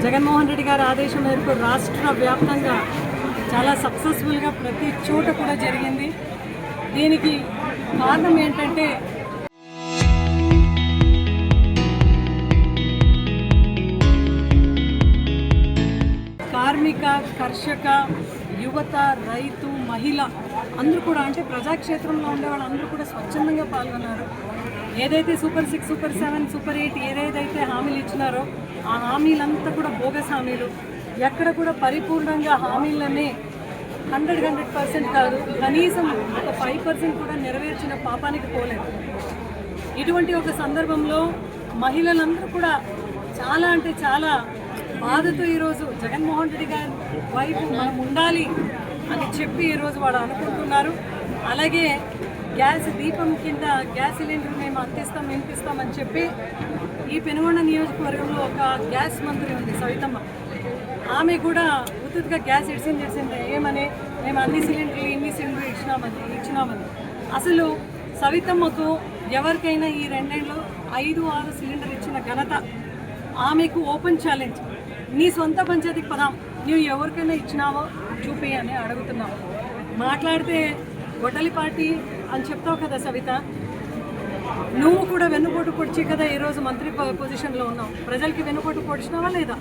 జగన్మోహన్ రెడ్డి గారి ఆదేశం మేరకు రాష్ట్ర వ్యాప్తంగా చాలా సక్సెస్ఫుల్గా ప్రతి చోట కూడా జరిగింది. దీనికి కారణం ఏంటంటే కార్మిక, కర్షక, యువత, రైతు, మహిళ అందరూ కూడా అంటే ప్రజాక్షేత్రంలో ఉండే వాళ్ళందరూ కూడా స్వచ్ఛందంగా పాల్గొన్నారు. ఏదైతే సూపర్ 6, సూపర్ 7, సూపర్ 8 ఏదైతే హామీలు ఇచ్చినారో ఆ హామీలంతా కూడా బోగస్ హామీలు. ఎక్కడ కూడా పరిపూర్ణంగా హామీలన్నీ 100% కాదు, కనీసం ఒక 5% కూడా నెరవేర్చిన పాపానికి పోలేదు. ఇటువంటి ఒక సందర్భంలో మహిళలందరూ కూడా చాలా అంటే చాలా బాధతో ఈరోజు జగన్మోహన్ రెడ్డి గారి వైపు మనం ఉండాలి అని చెప్పి ఈరోజు వాళ్ళు అనుకుంటున్నారు. అలాగే గ్యాస్ దీపం కింద గ్యాస్ సిలిండర్ మేము వినిపిస్తామని చెప్పి ఈ పెనుగొండ నియోజకవర్గంలో ఒక గ్యాస్ మంత్రి ఉంది సవితమ్మ. ఆమె కూడా ఉత్తుగా గ్యాస్ ఇడిసింది ఏమని మేము ఇన్ని సిలిండర్లు ఇచ్చినామని. అసలు సవితమ్మకు ఎవరికైనా ఈ 2 ఏళ్ళు 5-6 సిలిండర్ ఇచ్చిన ఘనత ఆమెకు. ఓపెన్ ఛాలెంజ్, నీ సొంత పంచాయతీకి పదాం, నువ్వు ఎవరికైనా ఇచ్చినావో చూపి అని అడుగుతున్నావు. మాట్లాడితే గొడ్డలి పార్టీ అని చెప్తావు కదా సవిత, నువ్వు కూడా వెన్నుపోటు పొడిచి కదా ఈరోజు మంత్రి పొజిషన్లో ఉన్నావు. ప్రజలకి వెన్నుపోటు పొడిచినావా లేదా?